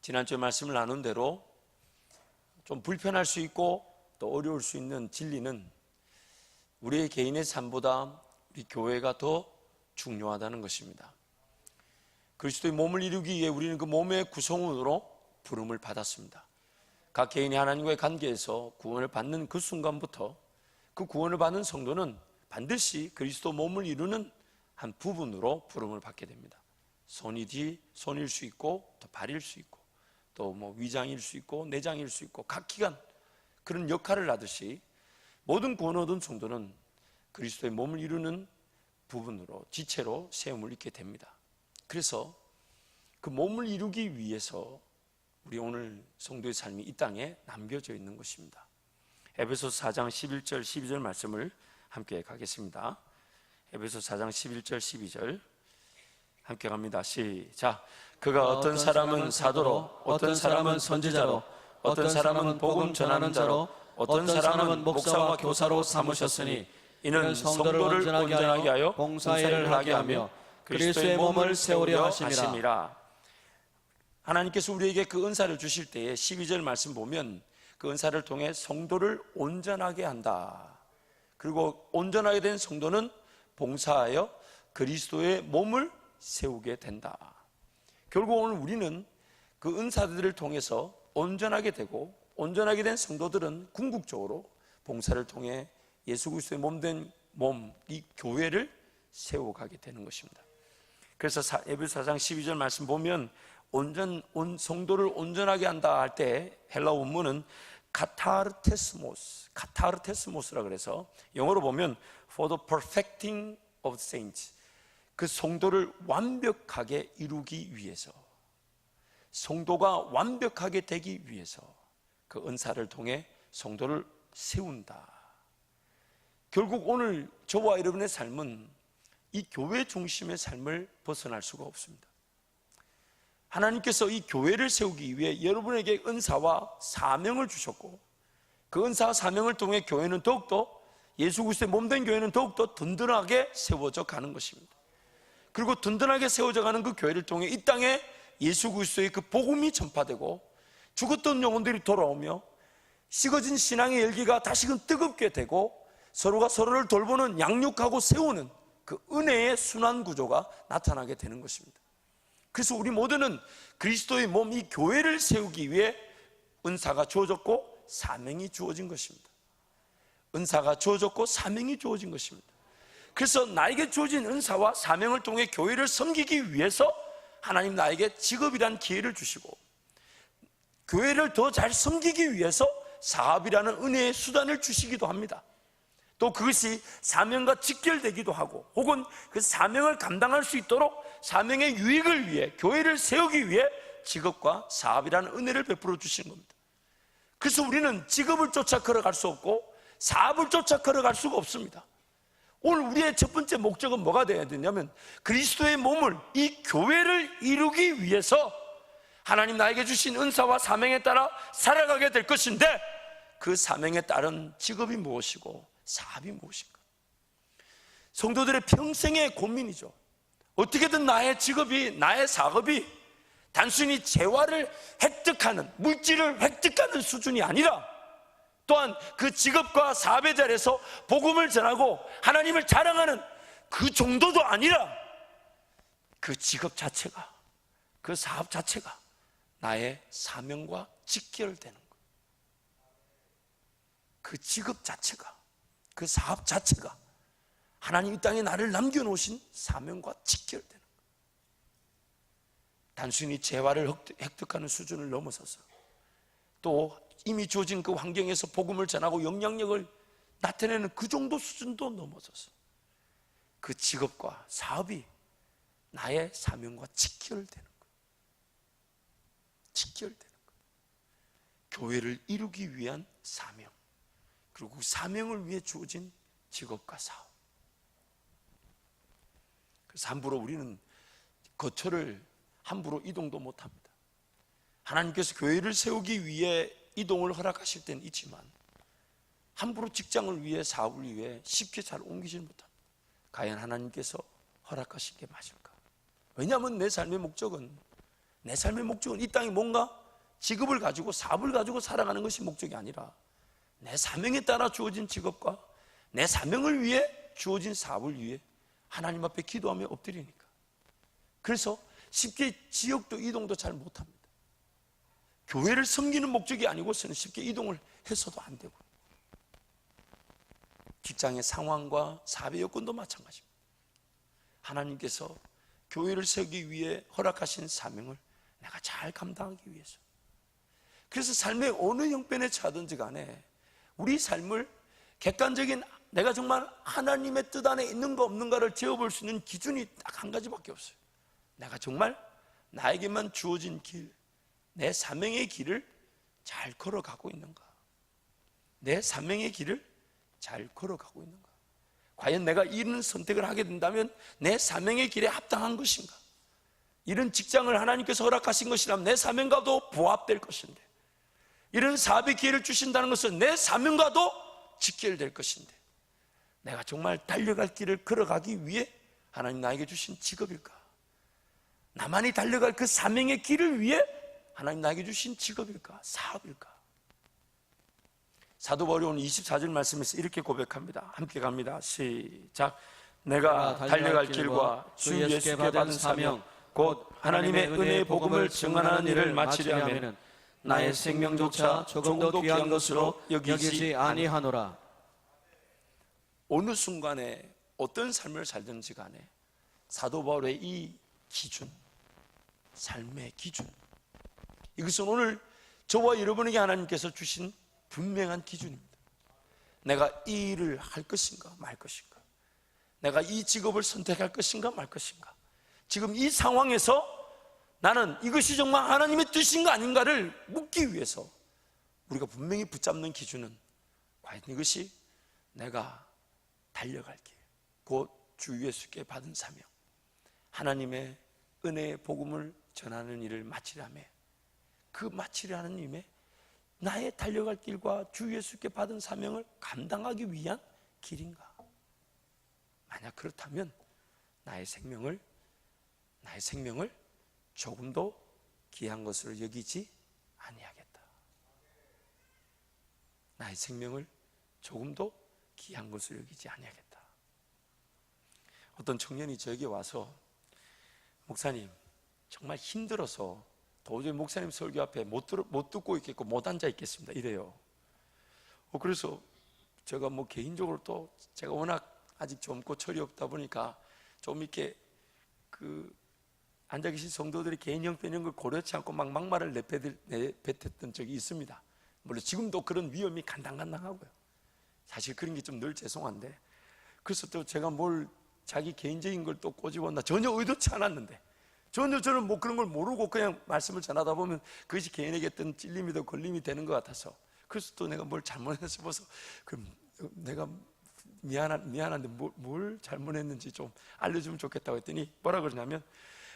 지난주에 말씀을 나눈 대로 좀 불편할 수 있고 또 어려울 수 있는 진리는 우리의 개인의 삶보다 우리 교회가 더 중요하다는 것입니다. 그리스도의 몸을 이루기 위해 우리는 그 몸의 구성원으로 부름을 받았습니다. 각 개인이 하나님과의 관계에서 구원을 받는 그 순간부터 그 구원을 받는 성도는 반드시 그리스도 몸을 이루는 한 부분으로 부름을 받게 됩니다. 손일 수 있고 또 발일 수 있고 또 위장일 수 있고 내장일 수 있고 각 기관 그런 역할을 하듯이 모든 구원을 얻은 성도는 그리스도의 몸을 이루는 부분으로 지체로 세움을 입게 됩니다. 그래서 그 몸을 이루기 위해서 우리 오늘 성도의 삶이 이 땅에 남겨져 있는 것입니다. 에베소서 4장 11절 12절 말씀을 함께 가겠습니다. 에베소서 4장 11절 12절 함께 갑니다. 시작. 그가 어떤 사람은 사도로, 어떤 사람은 선지자로, 어떤 사람은 복음 전하는 자로, 어떤 사람은 목사와 교사로 삼으셨으니 이는 성도를 온전하게 하여 봉사일을 하게 하며 그리스도의 몸을 세우려 하심이라. 하나님께서 우리에게 그 은사를 주실 때에 12절 말씀 보면 그 은사를 통해 성도를 온전하게 한다. 그리고 온전하게 된 성도는 봉사하여 그리스도의 몸을 세우게 된다. 결국 오늘 우리는 그 은사들을 통해서 온전하게 되고 온전하게 된 성도들은 궁극적으로 봉사를 통해 예수 그리스도의 몸된 이 교회를 세워가게 되는 것입니다. 그래서 에베소 4장 12절 말씀 보면 성도를 온전하게 한다 할 때 헬라 원문은 카타르테스모스라 그래서 영어로 보면 for the perfecting of the saints, 그 성도를 완벽하게 이루기 위해서, 성도가 완벽하게 되기 위해서 그 은사를 통해 성도를 세운다. 결국 오늘 저와 여러분의 삶은 이 교회 중심의 삶을 벗어날 수가 없습니다. 하나님께서 이 교회를 세우기 위해 여러분에게 은사와 사명을 주셨고 그 은사와 사명을 통해 교회는 더욱더 예수 그리스도의 몸된 교회는 더욱더 든든하게 세워져 가는 것입니다. 그리고 든든하게 세워져 가는 그 교회를 통해 이 땅에 예수 그리스도의 그 복음이 전파되고 죽었던 영혼들이 돌아오며 식어진 신앙의 열기가 다시금 뜨겁게 되고 서로가 서로를 돌보는 양육하고 세우는 그 은혜의 순환 구조가 나타나게 되는 것입니다. 그래서 우리 모두는 그리스도의 몸 이 교회를 세우기 위해 은사가 주어졌고 사명이 주어진 것입니다. 은사가 주어졌고 사명이 주어진 것입니다. 그래서 나에게 주어진 은사와 사명을 통해 교회를 섬기기 위해서 하나님 나에게 직업이란 기회를 주시고 교회를 더 잘 섬기기 위해서 사업이라는 은혜의 수단을 주시기도 합니다. 또 그것이 사명과 직결되기도 하고 혹은 그 사명을 감당할 수 있도록 사명의 유익을 위해 교회를 세우기 위해 직업과 사업이라는 은혜를 베풀어 주시는 겁니다. 그래서 우리는 직업을 쫓아 걸어갈 수 없고 사업을 쫓아 걸어갈 수가 없습니다. 오늘 우리의 첫 번째 목적은 뭐가 되어야 되냐면 그리스도의 몸을 이 교회를 이루기 위해서 하나님 나에게 주신 은사와 사명에 따라 살아가게 될 것인데 그 사명에 따른 직업이 무엇이고 사업이 무엇인가? 성도들의 평생의 고민이죠. 어떻게든 나의 직업이, 나의 사업이 단순히 재화를 획득하는, 물질을 획득하는 수준이 아니라 또한 그 직업과 사업의 자리에서 복음을 전하고 하나님을 자랑하는 그 정도도 아니라 그 직업 자체가, 그 사업 자체가 나의 사명과 직결되는 거예요. 그 직업 자체가, 그 사업 자체가 하나님 이 땅에 나를 남겨놓으신 사명과 직결되는 거예요. 단순히 재화를 획득하는 수준을 넘어서서 또 이미 주어진 그 환경에서 복음을 전하고 영향력을 나타내는 그 정도 수준도 넘어서서 그 직업과 사업이 나의 사명과 직결되는 거예요. 직결되는 거예요. 교회를 이루기 위한 사명, 그리고 그 사명을 위해 주어진 직업과 사업. 그래서 함부로 우리는 거처를 함부로 이동도 못합니다. 하나님께서 교회를 세우기 위해 이동을 허락하실 때는 있지만 함부로 직장을 위해 사업을 위해 쉽게 잘 옮기지 못합니다. 과연 하나님께서 허락하신 게 맞을까? 왜냐하면 내 삶의 목적은 내 삶의 목적은 이 땅에 뭔가 직업을 가지고 사업을 가지고 살아가는 것이 목적이 아니라 내 사명에 따라 주어진 직업과 내 사명을 위해 주어진 사업을 위해 하나님 앞에 기도하며 엎드리니까. 그래서 쉽게 지역도 이동도 잘 못합니다. 교회를 섬기는 목적이 아니고서는 쉽게 이동을 해서도 안 되고, 직장의 상황과 사업의 여건도 마찬가지입니다. 하나님께서 교회를 세우기 위해 허락하신 사명을 내가 잘 감당하기 위해서, 그래서 삶의 어느 형편에 처하든지 간에 우리 삶을 객관적인 내가 정말 하나님의 뜻 안에 있는가 없는가를 재어볼 수 있는 기준이 딱 한 가지밖에 없어요. 내가 정말 나에게만 주어진 길, 내 사명의 길을 잘 걸어가고 있는가? 내 사명의 길을 잘 걸어가고 있는가? 과연 내가 이런 선택을 하게 된다면 내 사명의 길에 합당한 것인가? 이런 직장을 하나님께서 허락하신 것이라면 내 사명과도 부합될 것인데, 이런 사업의 기회를 주신다는 것은 내 사명과도 직결될 것인데, 내가 정말 달려갈 길을 걸어가기 위해 하나님 나에게 주신 직업일까? 나만이 달려갈 그 사명의 길을 위해 하나님 나에게 주신 직업일까? 사업일까? 사도 바울이 오늘 24절 말씀에서 이렇게 고백합니다. 함께 갑니다. 시작. 내가 달려갈 길과 주 예수께 받은 사명 곧 하나님의 은혜의 복음을 증언하는 일을 마치려 하면 나의 생명조차 조금도 귀한 것으로 여기지 아니하노라. 어느 순간에 어떤 삶을 살든지 간에 사도 바울의 이 기준, 삶의 기준, 이것은 오늘 저와 여러분에게 하나님께서 주신 분명한 기준입니다. 내가 이 일을 할 것인가 말 것인가, 내가 이 직업을 선택할 것인가 말 것인가, 지금 이 상황에서 나는 이것이 정말 하나님의 뜻인가 아닌가를 묻기 위해서 우리가 분명히 붙잡는 기준은 과연 이것이 내가 달려갈 길, 곧 주 예수께 받은 사명, 하나님의 은혜의 복음을 전하는 일을 마치려며 그 마치려 하는 일에 나의 달려갈 길과 주 예수께 받은 사명을 감당하기 위한 길인가? 만약 그렇다면 나의 생명을 조금도 귀한 것으로 여기지 아니하겠다. 나의 생명을 조금도 귀한 것으로 여기지 아니하겠다. 어떤 청년이 저에게 와서, 목사님 정말 힘들어서 도저히 목사님 설교 앞에 못 듣고 있겠고 못 앉아 있겠습니다, 이래요. 그래서 제가 개인적으로 또 제가 워낙 아직 젊고 철이 없다 보니까 좀 이렇게 앉아 계신 성도들이 개인 형편 이런 걸 고려치 않고 막 막말을 내뱉었던 적이 있습니다. 물론 지금도 그런 위험이 간당간당하고요. 사실 그런 게 좀 늘 죄송한데, 그래서 또 제가 자기 개인적인 걸 또 꼬집었나 전혀 의도치 않았는데, 전혀 저는 그런 걸 모르고 그냥 말씀을 전하다 보면 그것이 개인에게 어떤 찔림이든 걸림이 되는 것 같아서, 그래서 또 내가 뭘 잘못했어 싶어서, 그럼 내가 미안한데 뭘 잘못했는지 좀 알려주면 좋겠다고 했더니 뭐라 그러냐면,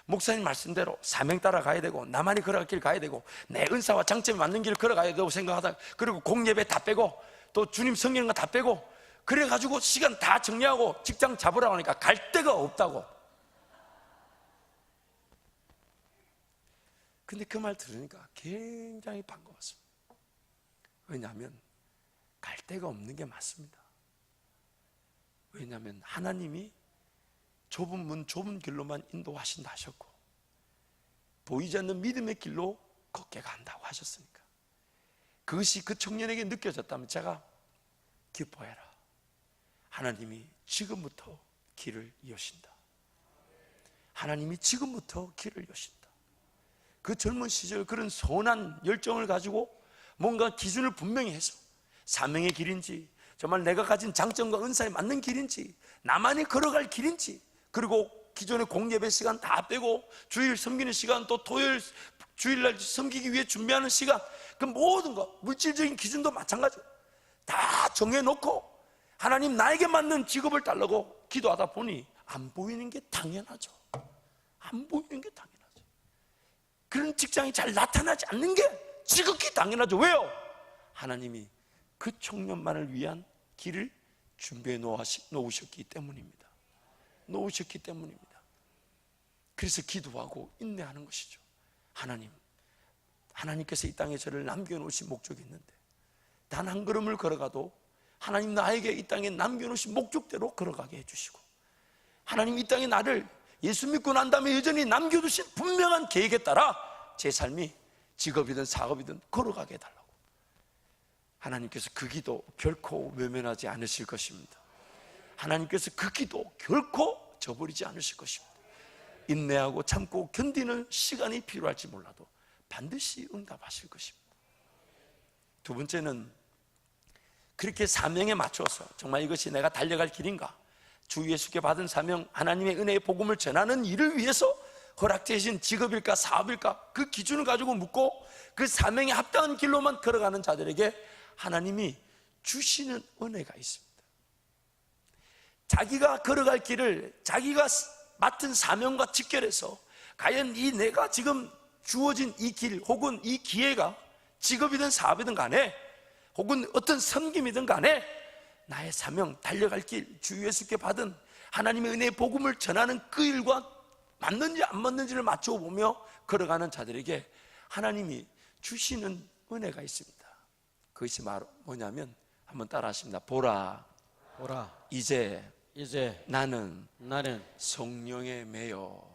목사님 말씀대로 사명 따라 가야 되고 나만이 걸어갈 길 가야 되고 내 은사와 장점이 맞는 길을 걸어가야 되고 생각하다, 그리고 공예배 다 빼고 또 주님 성경과 다 빼고 그래가지고 시간 다 정리하고 직장 잡으라고 하니까 갈 데가 없다고. 근데 그 말 들으니까 굉장히 반가웠습니다. 왜냐하면 갈 데가 없는 게 맞습니다. 왜냐하면 하나님이 좁은 문 좁은 길로만 인도하신다 하셨고 보이지 않는 믿음의 길로 걷게 간다고 하셨으니까, 그것이 그 청년에게 느껴졌다면 제가 기뻐해라. 하나님이 지금부터 길을 여신다. 하나님이 지금부터 길을 여신다. 그 젊은 시절 그런 선한 열정을 가지고 뭔가 기준을 분명히 해서 사명의 길인지, 정말 내가 가진 장점과 은사에 맞는 길인지, 나만이 걸어갈 길인지, 그리고 기존의 공예배 시간 다 빼고 주일 섬기는 시간, 또 토요일 주일날 섬기기 위해 준비하는 시간, 그 모든 것, 물질적인 기준도 마찬가지예요. 다 정해놓고 하나님 나에게 맞는 직업을 달라고 기도하다 보니 안 보이는 게 당연하죠. 안 보이는 게 당연하죠. 그런 직장이 잘 나타나지 않는 게 지극히 당연하죠. 왜요? 하나님이 그 청년만을 위한 길을 준비해 놓으셨기 때문입니다. 놓으셨기 때문입니다. 그래서 기도하고 인내하는 것이죠. 하나님께서 이 땅에 저를 남겨놓으신 목적이 있는데 단 한 걸음을 걸어가도 하나님 나에게 이 땅에 남겨놓으신 목적대로 걸어가게 해주시고, 하나님 이 땅에 나를 예수 믿고 난 다음에 여전히 남겨두신 분명한 계획에 따라 제 삶이 직업이든 사업이든 걸어가게 해달라고. 하나님께서 그 기도 결코 외면하지 않으실 것입니다. 하나님께서 그 기도 결코 저버리지 않으실 것입니다. 인내하고 참고 견디는 시간이 필요할지 몰라도 반드시 응답하실 것입니다. 두 번째는 그렇게 사명에 맞춰서 정말 이것이 내가 달려갈 길인가, 주 예수께 받은 사명, 하나님의 은혜의 복음을 전하는 일을 위해서 허락되신 직업일까 사업일까, 그 기준을 가지고 묻고 그 사명에 합당한 길로만 걸어가는 자들에게 하나님이 주시는 은혜가 있습니다. 자기가 걸어갈 길을 자기가 맡은 사명과 직결해서 과연 이 내가 지금 주어진 이 길 혹은 이 기회가 직업이든 사업이든 간에 혹은 어떤 섬김이든 간에 나의 사명, 달려갈 길, 주 예수께 받은 하나님의 은혜의 복음을 전하는 그 일과 맞는지 안 맞는지를 맞춰보며 걸어가는 자들에게 하나님이 주시는 은혜가 있습니다. 그것이 바로 뭐냐면, 한번 따라 하십니다. 보라, 이제 나는 성령에 매여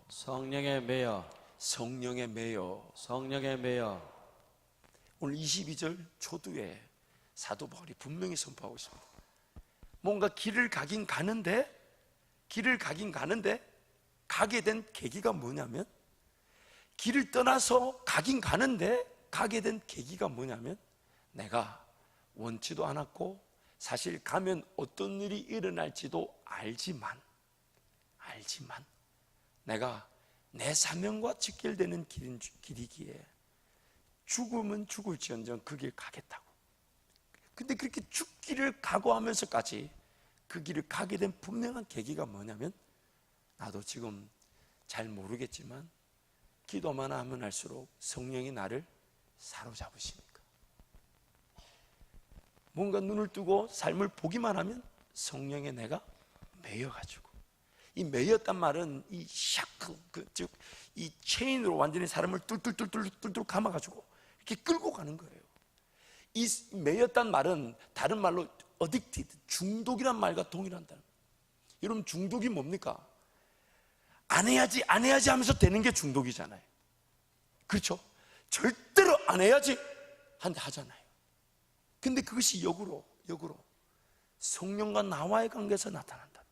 오늘 22절 초두에 사도 바울이 분명히 선포하고 있습니다. 뭔가 길을 가긴 가는데 가게 된 계기가 뭐냐면, 길을 떠나서 가긴 가는데 가게 된 계기가 뭐냐면, 내가 원치도 않았고 사실 가면 어떤 일이 일어날지도 알지만 내가 내 사명과 직결되는 길이기에 죽으면 죽을지언정 그 길 가겠다고. 근데 그렇게 죽기를 각오하면서까지 그 길을 가게 된 분명한 계기가 뭐냐면, 나도 지금 잘 모르겠지만 기도만 하면 할수록 성령이 나를 사로잡으시니까, 뭔가 눈을 뜨고 삶을 보기만 하면 성령에 내가 매여가지고, 이 매였단 말은 이 샤크, 즉 이 체인으로 완전히 사람을 뚫뚫 감아가지고 이렇게 끌고 가는 거예요. 이 매였단 말은 다른 말로 addicted, 중독이란 말과 동일한 단어. 여러분, 중독이 뭡니까? 안 해야지 하면서 되는 게 중독이잖아요. 그렇죠? 절대로 안 해야지 한데 하잖아요. 근데 그것이 역으로 성령과 나와의 관계에서 나타난다.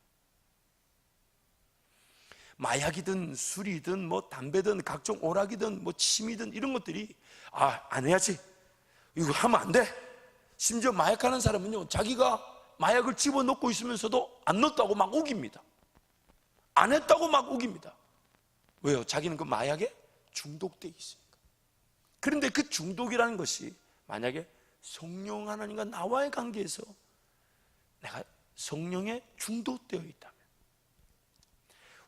마약이든 술이든 뭐 담배든 각종 오락이든 뭐 침이든 이런 것들이 안 해야지, 이거 하면 안 돼. 심지어 마약하는 사람은요, 자기가 마약을 집어넣고 있으면서도 안 넣었다고 막 우깁니다. 안 했다고 막 우깁니다. 왜요? 자기는 그 마약에 중독되어 있으니까. 그런데 그 중독이라는 것이 만약에 성령 하나님과 나와의 관계에서 내가 성령에 중독되어 있다면,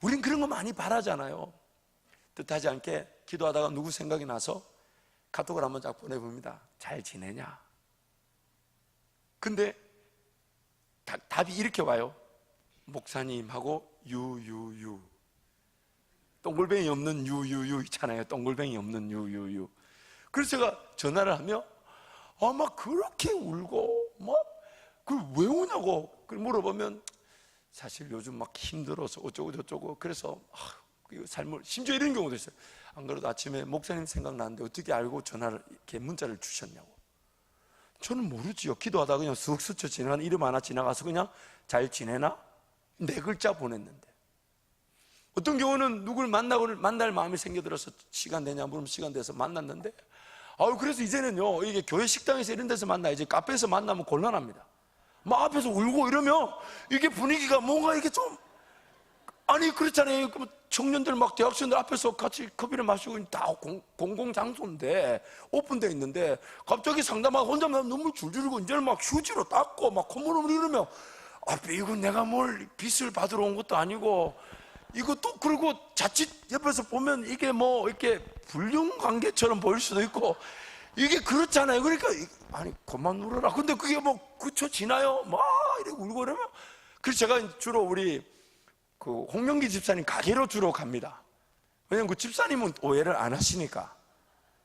우린 그런 거 많이 바라잖아요. 뜻하지 않게 기도하다가 누구 생각이 나서 카톡을 한번 쫙 보내봅니다. 잘 지내냐? 근데 답이 이렇게 와요. 목사님하고 유유유, 동글뱅이 없는 유유유 있잖아요. 동글뱅이 없는 유유유. 그래서 제가 전화를 하며 막 그렇게 울고 그걸 왜 우냐고 물어보면, 사실 요즘 막 힘들어서 어쩌고 저쩌고, 그래서 삶을, 심지어 이런 경우도 있어요. 안 그래도 아침에 목사님 생각나는데 어떻게 알고 전화를 이렇게 문자를 주셨냐고. 저는 모르지요. 기도하다가 그냥 쑥 스쳐 지나간 이름 하나 지나가서 그냥 잘 지내나? 4글자 보냈는데, 어떤 경우는 누굴 만날 마음이 생겨들어서 시간 되냐 물으면 시간 돼서 만났는데, 그래서 이제는요, 이게 교회 식당에서 이런 데서 만나야지 카페에서 만나면 곤란합니다. 막 앞에서 울고 이러면 이게 분위기가 뭔가 이게 좀, 그렇잖아요. 청년들 막 대학생들 앞에서 같이 커피를 마시고 다 공공장소인데 오픈되어 있는데, 갑자기 상담하고 혼자 막 눈물 줄줄 흘리고 이제는 막 휴지로 닦고 막 콧물 흘리면, 이거 내가 뭘 빚을 받으러 온 것도 아니고, 이것도, 그리고 자칫 옆에서 보면 이게 뭐 이렇게 불륜 관계처럼 보일 수도 있고, 이게 그렇잖아요. 그러니까 그만 울어라. 근데 그게 그쵸 지나요? 막 이렇게 울고 이러면, 그래서 제가 주로 우리 홍명기 집사님 가게로 주로 갑니다. 왜냐면 그 집사님은 오해를 안 하시니까.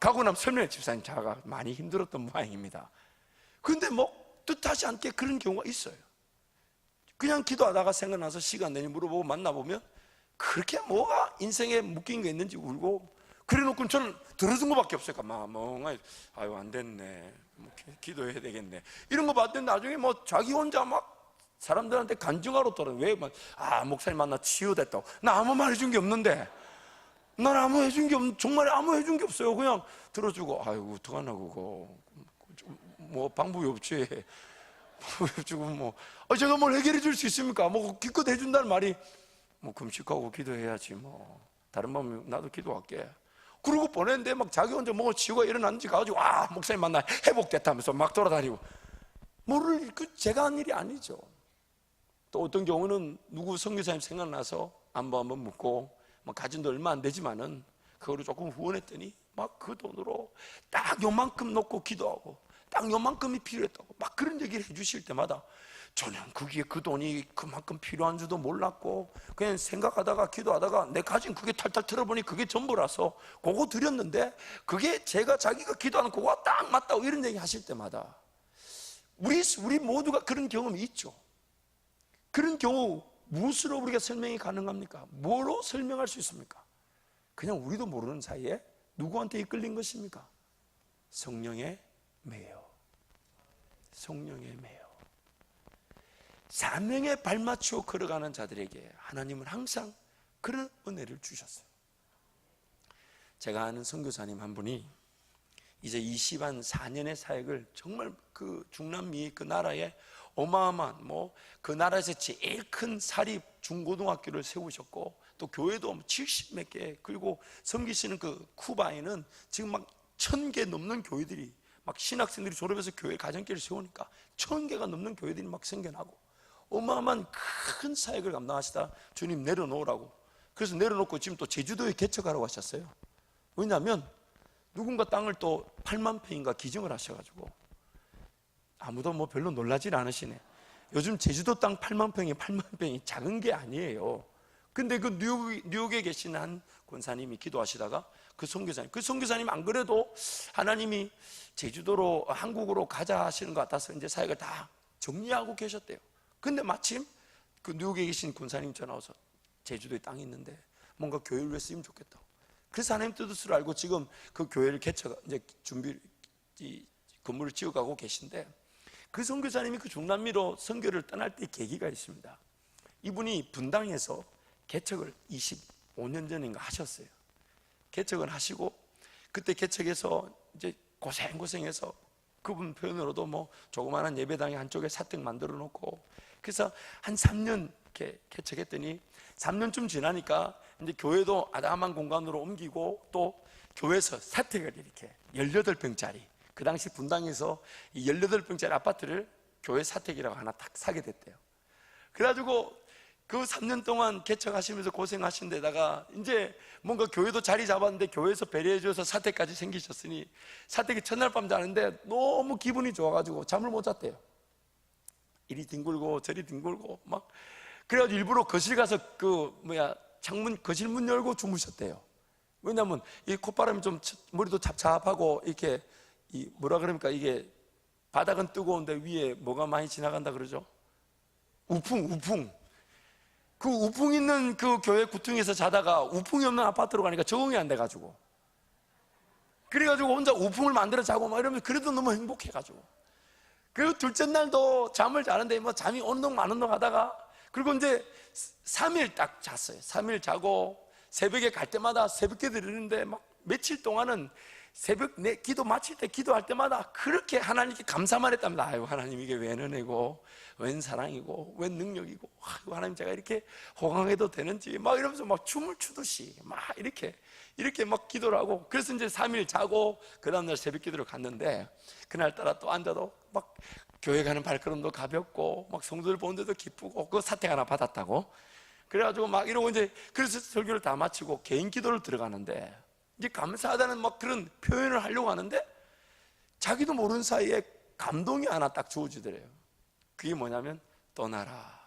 가고 나면 설명해. 집사님, 자가 많이 힘들었던 모양입니다. 근데 뭐 뜻하지 않게 그런 경우가 있어요. 그냥 기도하다가 생각나서 시간 되니 물어보고 만나보면 그렇게 뭐가 인생에 묶인 게 있는지 울고, 그래놓고 저는 들어준 거밖에 없어요. 멍하니 아유 안 됐네, 뭐 기도해야 되겠네, 이런 거 봤더니 나중에 뭐 자기 혼자 막 사람들한테 간증하러 떠나. 왜 막 목사님 만나 치유됐다고. 나 아무 말 해준 게 없는데, 난 아무 해준 게 정말 아무 해준 게 없어요. 그냥 들어주고 아이고 어떡하나 그거 뭐 방법이 없지. 지금 뭐 제가 뭘 해결해 줄 수 있습니까? 뭐 기껏 해준다는 말이 뭐 금식하고 기도해야지, 뭐 다른 방법 나도 기도할게. 그러고 보냈는데 막 자기 혼자 뭐 치유가 일어났는지 가지고 목사님 만나 회복됐다면서 막 돌아다니고. 뭐를 제가 한 일이 아니죠. 또 어떤 경우는 누구 선교사님 생각나서 안부 한번 묻고, 막 가진 돈 얼마 안 되지만은 그거를 조금 후원했더니 막 그 돈으로 딱 요만큼 놓고 기도하고 딱 요만큼이 필요했다고 막 그런 얘기를 해주실 때마다 저는 그게 그 돈이 그만큼 필요한 줄도 몰랐고, 그냥 생각하다가 기도하다가 내 가진 그게 탈탈 털어보니 그게 전부라서 그거 드렸는데, 그게 자기가 기도하는 그거가 딱 맞다고 이런 얘기 하실 때마다 우리 모두가 그런 경험이 있죠. 그런 경우 무엇으로 우리가 설명이 가능합니까? 뭐로 설명할 수 있습니까? 그냥 우리도 모르는 사이에 누구한테 이끌린 것입니까? 성령의 매여. 성령의 매여. 사명에 발맞추어 걸어가는 자들에게 하나님은 항상 그런 은혜를 주셨어요. 제가 아는 선교사님 한 분이 이제 24년의 사역을 정말 그 중남미 그 나라에 어마어마한 그 나라에서 제일 큰 사립 중고등학교를 세우셨고, 또 교회도 70몇 개, 그리고 섬기시는 그 쿠바에는 지금 막 1000개 넘는 교회들이, 막 신학생들이 졸업해서 교회 가정교회를 세우니까 1000개가 넘는 교회들이 막 생겨나고 어마어마한 큰 사역을 감당하시다 주님 내려놓으라고. 그래서 내려놓고 지금 또 제주도에 개척하라고 하셨어요. 왜냐하면 누군가 땅을 또 8만 평인가 기증을 하셔가지고, 아무도 뭐 별로 놀라질 않으시네. 요즘 제주도 땅 8만 평이 작은 게 아니에요. 근데 그 뉴욕에 계신 한 권사님이 기도하시다가 그 선교사님 안 그래도 하나님이 제주도로 한국으로 가자 하시는 것 같아서 이제 사역을 다 정리하고 계셨대요. 근데 마침 그 뉴욕에 계신 권사님 전화 와서 제주도에 땅이 있는데 뭔가 교회를 위해 쓰면 좋겠다고. 그래서 하나님 뜻을 알고 지금 그 교회를 이제 건물을 지어가고 계신데, 그 선교사님이 그 중남미로 선교를 떠날 때 계기가 있습니다. 이분이 분당에서 개척을 25년 전인가 하셨어요. 개척을 하시고, 그때 개척해서 이제 고생해서 그분 표현으로도 뭐 조그마한 예배당에 한쪽에 사택 만들어 놓고, 그래서 한 3년 이렇게 개척했더니 3년쯤 지나니까 이제 교회도 아담한 공간으로 옮기고, 또 교회에서 사택을 이렇게 18평짜리, 그 당시 분당에서 이 18평짜리 아파트를 교회 사택이라고 하나 딱 사게 됐대요. 그래가지고 그 3년 동안 개척하시면서 고생하신 데다가 이제 뭔가 교회도 자리 잡았는데 교회에서 배려해줘서 사택까지 생기셨으니 사택이 첫날 밤 자는데 너무 기분이 좋아가지고 잠을 못 잤대요. 이리 뒹굴고 저리 뒹굴고 막. 그래가지고 일부러 거실 가서 거실 문 열고 주무셨대요. 왜냐하면 이 콧바람이 좀 머리도 잡잡하고 이렇게 뭐라 그럽니까, 이게 바닥은 뜨거운데 위에 뭐가 많이 지나간다 그러죠? 우풍. 그 우풍 있는 그 교회 구퉁에서 자다가 우풍이 없는 아파트로 가니까 적응이 안 돼가지고, 그래가지고 혼자 우풍을 만들어 자고 막 이러면 그래도 너무 행복해가지고, 그리고 둘째 날도 잠을 자는데 뭐 잠이 어느 동 마는 동 하다가, 그리고 이제 3일 딱 잤어요. 3일 자고 새벽에 갈 때마다 새벽기도 드리는데 막 며칠 동안은 새벽 내 기도 마칠 때 기도할 때마다 그렇게 하나님께 감사만 했답니다. 아유 하나님, 이게 웬 은혜고 웬 사랑이고 웬 능력이고, 아유 하나님 제가 이렇게 호강해도 되는지 막 이러면서 막 춤을 추듯이 막 이렇게 막 기도를 하고, 그래서 이제 3일 자고 그 다음날 새벽 기도를 갔는데, 그날따라 또 앉아도 막 교회 가는 발걸음도 가볍고 막 성도들 보는데도 기쁘고, 그 사택 하나 받았다고. 그래가지고 막 이러고 이제 그래서 설교를 다 마치고 개인 기도를 들어가는데, 이제 감사하다는 막 그런 표현을 하려고 하는데 자기도 모르는 사이에 감동이 하나 딱 주어지더래요. 그게 뭐냐면 떠나라.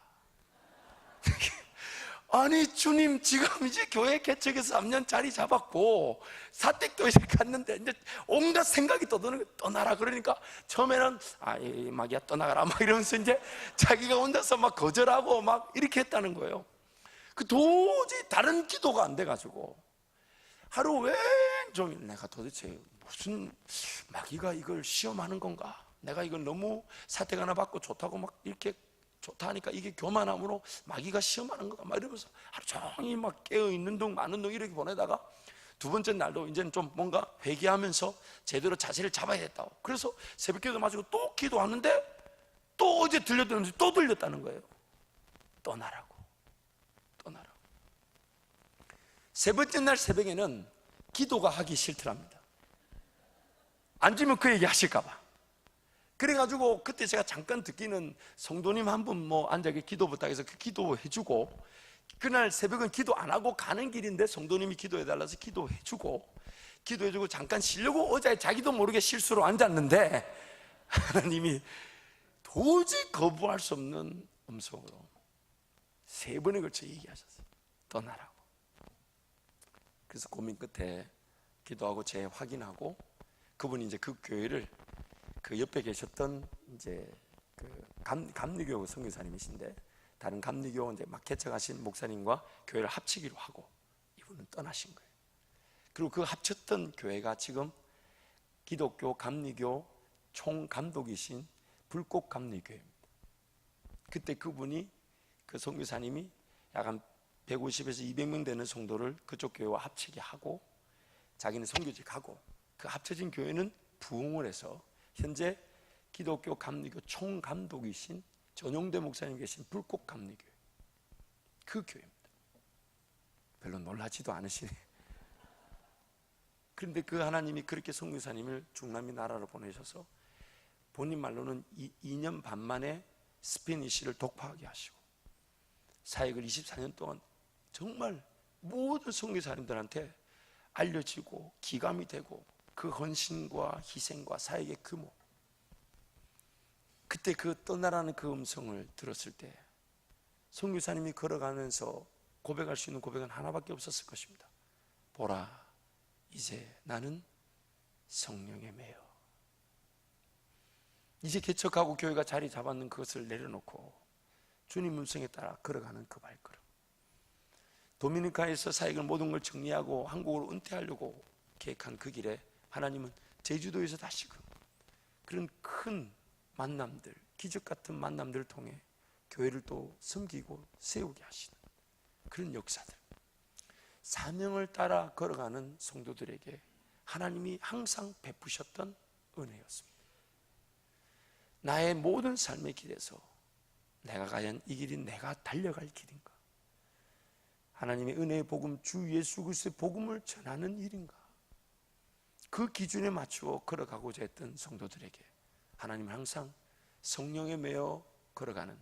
아니 주님, 지금 이제 교회 개척해서 3년 자리 잡았고 사택도에 갔는데 이제 온갖 생각이 떠나라 그러니까 처음에는 이 마귀야 떠나가라 막 이러면서 이제 자기가 혼자서 막 거절하고 막 이렇게 했다는 거예요. 그 도저히 다른 기도가 안 돼가지고 하루 왼종일 내가 도대체 무슨 마귀가 이걸 시험하는 건가, 내가 이걸 너무 사택 하나 받고 좋다고 막 이렇게 좋다 하니까 이게 교만함으로 마귀가 시험하는 건가 막 이러면서 하루 종일 막 깨어있는 둥 마는 둥 이렇게 보내다가 두 번째 날도 이제는 좀 뭔가 회개하면서 제대로 자세를 잡아야겠다고, 그래서 새벽기도 마치고 또 기도하는데 또 어제 들렸던 또 들렸다는 거예요. 떠나라고. 세 번째 날 새벽에는 기도가 하기 싫더랍니다. 앉으면 그 얘기 하실까봐. 그래가지고 그때 제가 잠깐 듣기는 성도님 한 분 뭐 앉아 기도 부탁해서 그 기도해주고, 그날 새벽은 기도 안 하고 가는 길인데 성도님이 기도해달라서 기도해주고 잠깐 쉬려고 어제 자기도 모르게 실수로 앉았는데 하나님이 도저히 거부할 수 없는 음성으로 3번에 걸쳐 얘기하셨어요. 떠나라고. 그래서 고민 끝에 기도하고 재확인하고 그분이 이제 그 교회를 그 옆에 계셨던 이제 그 감리교 선교사님이신데 다른 감리교 이제 막 개척하신 목사님과 교회를 합치기로 하고 이분은 떠나신 거예요. 그리고 그 합쳤던 교회가 지금 기독교 감리교 총감독이신 불꽃 감리교회입니다. 그때 그분이 그 선교사님이 약간 150에서 200명 되는 성도를 그쪽 교회와 합치게 하고 자기는 선교직 하고 그 합쳐진 교회는 부흥을 해서 현재 기독교 감리교 총감독이신 전용대 목사님 계신 불꽃 감리교회 그 교회입니다. 별로 놀라지도 않으시네. 그런데 그 하나님이 그렇게 선교사님을 중남미 나라로 보내셔서 본인 말로는 2년 반 만에 스페니쉬를 독파하게 하시고 사역을 24년 동안 정말 모든 선교사님들한테 알려지고 기감이 되고 그 헌신과 희생과 사역의 규모, 그때 그 떠나라는 그 음성을 들었을 때 선교사님이 걸어가면서 고백할 수 있는 고백은 하나밖에 없었을 것입니다. 보라, 이제 나는 성령에 매여. 이제 개척하고 교회가 자리 잡았는 그것을 내려놓고 주님 음성에 따라 걸어가는 그 발걸음. 도미니카에서 사역을 모든 걸 정리하고 한국으로 은퇴하려고 계획한 그 길에 하나님은 제주도에서 다시금 그런 큰 만남들, 기적 같은 만남들을 통해 교회를 또 섬기고 세우게 하시는 그런 역사들, 사명을 따라 걸어가는 성도들에게 하나님이 항상 베푸셨던 은혜였습니다. 나의 모든 삶의 길에서 내가 과연 이 길이 내가 달려갈 길인가? 하나님의 은혜의 복음, 주 예수 그리스도의 복음을 전하는 일인가? 그 기준에 맞추어 걸어가고자 했던 성도들에게 하나님은 항상 성령에 매여 걸어가는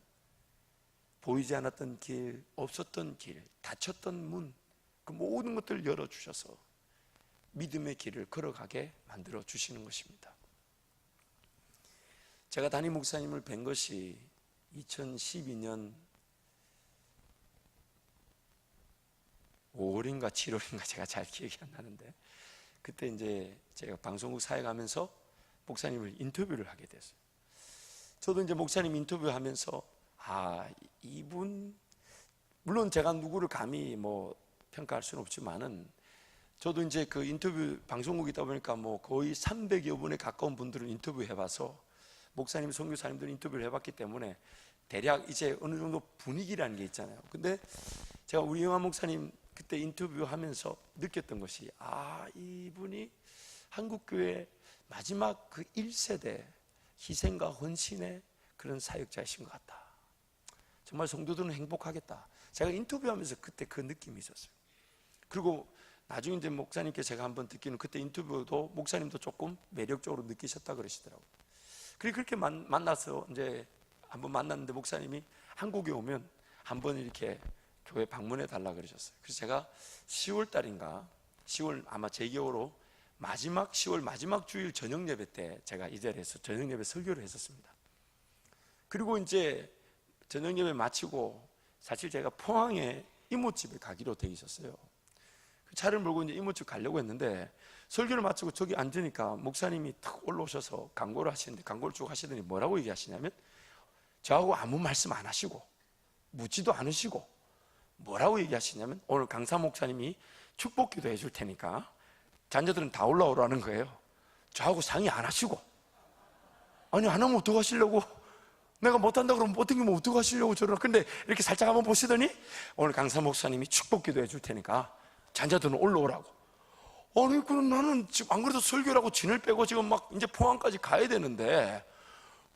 보이지 않았던 길, 없었던 길, 닫혔던 문, 그 모든 것들을 열어주셔서 믿음의 길을 걸어가게 만들어 주시는 것입니다. 제가 담임 목사님을 뵌 것이 2012년 5월인가 7월인가 제가 잘 기억이 안 나는데 그때 이제 제가 방송국 사역하면서 목사님을 인터뷰를 하게 됐어요. 저도 이제 목사님 인터뷰하면서 이분 물론 제가 누구를 감히 뭐 평가할 수는 없지만은 저도 이제 그 인터뷰 방송국이다 보니까 뭐 거의 300여 분에 가까운 분들을 인터뷰해봐서 목사님, 선교사님들 인터뷰를 해봤기 때문에 대략 이제 어느 정도 분위기라는 게 있잖아요. 근데 제가 우리 영화 목사님 그때 인터뷰하면서 느꼈던 것이 이분이 한국교회 마지막 그 1세대 희생과 헌신의 그런 사역자이신 것 같다. 정말 성도들은 행복하겠다. 제가 인터뷰하면서 그때 그 느낌이 있었어요. 그리고 나중에 이제 목사님께 제가 한번 듣기는 그때 인터뷰도 목사님도 조금 매력적으로 느끼셨다 그러시더라고요. 그리고 그렇게 만나서 이제 한번 만났는데 목사님이 한국에 오면 한번 이렇게 교회 방문해 달라 그러셨어요. 그래서 제가 10월 달인가 10월 아마 제 기억으로 10월 마지막 주일 저녁 예배 때 제가 이 자리에서 저녁 예배 설교를 했었습니다. 그리고 이제 저녁 예배 마치고 사실 제가 포항에 이모집에 가기로 돼 있었어요. 차를 몰고 이제 이모집 가려고 했는데 설교를 마치고 저기 앉으니까 목사님이 탁 올라오셔서 광고를 하시는데 광고를 쭉 하시더니 뭐라고 얘기하시냐면 저하고 아무 말씀 안 하시고 묻지도 않으시고 뭐라고 얘기하시냐면 오늘 강사 목사님이 축복기도 해줄 테니까 자녀들은 다 올라오라는 거예요. 저하고 상의 안 하시고, 아니 안 하면 어떡하시려고, 내가 못한다 그러면 못 댕기면 어떡하시려고 저러나. 근데 이렇게 살짝 한번 보시더니 오늘 강사 목사님이 축복기도 해줄 테니까 자녀들은 올라오라고. 아니 그럼 나는 지금 안 그래도 설교라고 진을 빼고 지금 막 이제 포항까지 가야 되는데,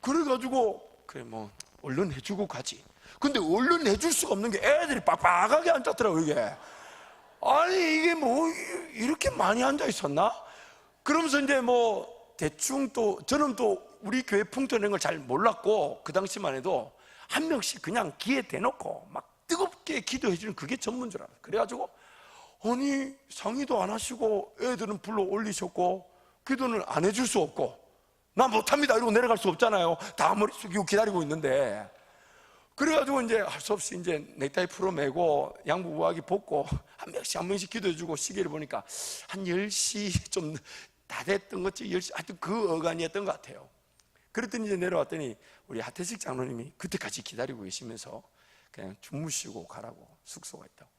그래가지고 그래 뭐 얼른 해주고 가지. 근데 얼른 해줄 수가 없는 게 애들이 빡빡하게 앉았더라고. 이게 아니 이게 뭐 이렇게 많이 앉아 있었나? 그러면서 이제 뭐 대충 또 저는 또 우리 교회 풍토라는 걸 잘 몰랐고 그 당시만 해도 한 명씩 그냥 기에 대놓고 막 뜨겁게 기도해 주는 그게 전문 줄 알아요. 그래가지고 아니 상의도 안 하시고 애들은 불러 올리셨고 기도는 안 해줄 수 없고 나 못합니다 이러고 내려갈 수 없잖아요. 다 머리 숙이고 기다리고 있는데, 그래가지고 이제 할 수 없이 이제 넥타이 풀어매고 양복 우아기 벗고 한 명씩 기도해주고 시계를 보니까 한 10시 좀 다 됐던 거지, 10시 하여튼 그 어간이었던 것 같아요. 그랬더니 이제 내려왔더니 우리 하태식 장로님이 그때까지 기다리고 계시면서 그냥 주무시고 가라고, 숙소가 있다고.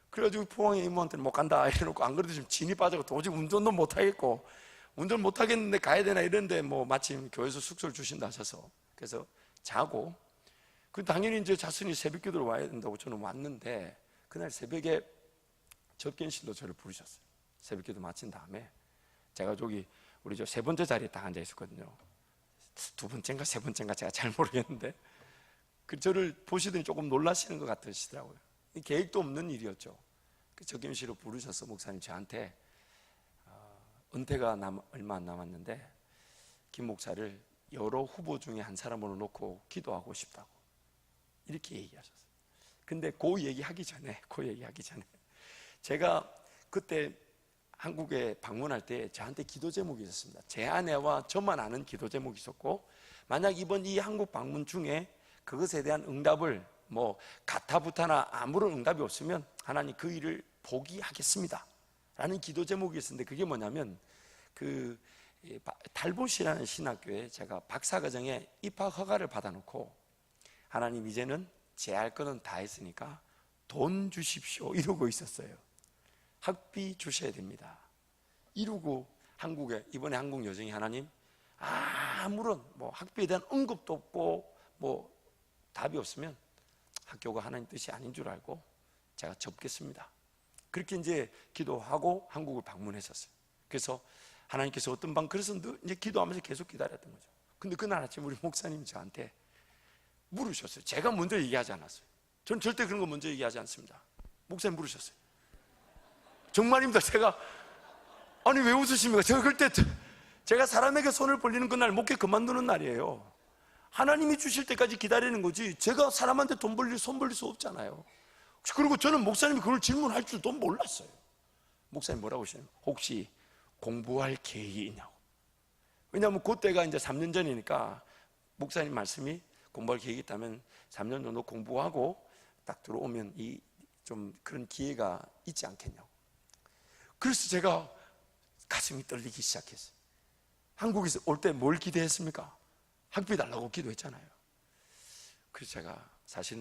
그래가지고 포항에 이모한테는 못 간다 이래놓고, 안 그래도 지금 진이 빠져서 도저히 운전도 못 하겠고 운전 못 하겠는데 가야 되나 이런데 뭐 마침 교회에서 숙소를 주신다 하셔서 그래서 자고, 그 당연히 이제 자신이 새벽 기도를 와야 된다고 저는 왔는데 그날 새벽에 접견실로 저를 부르셨어요. 새벽 기도 마친 다음에 제가 저기 우리 저 세 번째 자리에 딱 앉아 있었거든요. 두 번째인가 세 번째인가 제가 잘 모르겠는데 그 저를 보시더니 조금 놀라시는 것 같으시더라고요. 계획도 없는 일이었죠. 그 접견실로 부르셔서 목사님 저한테 은퇴가 얼마 안 남았는데 김 목사를 여러 후보 중에 한 사람으로 놓고 기도하고 싶다고 이렇게 얘기하셨어요. 근데 그 얘기하기 전에 제가 그때 한국에 방문할 때 저한테 기도 제목이 있었습니다. 제 아내와 저만 아는 기도 제목이 있었고, 만약 이번 이 한국 방문 중에 그것에 대한 응답을 뭐 가타부타나 아무런 응답이 없으면 하나님 그 일을 포기하겠습니다 라는 기도 제목이 있었는데, 그게 뭐냐면 그 달보시라는 신학교에 제가 박사과정에 입학 허가를 받아놓고 하나님 이제는 제 할 거는 다 했으니까 돈 주십시오 이러고 있었어요. 학비 주셔야 됩니다 이러고 한국에, 이번에 한국 여정이 하나님 아무런 뭐 학비에 대한 언급도 없고 뭐 답이 없으면 학교가 하나님 뜻이 아닌 줄 알고 제가 접겠습니다. 그렇게 이제 기도하고 한국을 방문했었어요. 그래서 하나님께서 어떤 그래서 이제 기도하면서 계속 기다렸던 거죠. 근데 그날 아침 우리 목사님이 저한테 물으셨어요. 제가 먼저 얘기하지 않았어요. 전 절대 그런 거 먼저 얘기하지 않습니다. 목사님 물으셨어요. 정말입니다. 제가 아니 왜 웃으십니까? 제가 그때 제가 사람에게 손을 벌리는 그날 목회 그만두는 날이에요. 하나님이 주실 때까지 기다리는 거지 제가 사람한테 손 벌릴 수 없잖아요. 그리고 저는 목사님이 그걸 질문할 줄도 몰랐어요. 목사님 뭐라고 하시냐면 혹시 공부할 계획이 있냐고. 왜냐하면 그때가 이제 3년 전이니까 목사님 말씀이 공부할 계획이 있다면 3년 정도 공부하고 딱 들어오면 이 좀 그런 기회가 있지 않겠냐고. 그래서 제가 가슴이 떨리기 시작했어요. 한국에서 올 때 뭘 기대했습니까? 학비 달라고 기도했잖아요. 그래서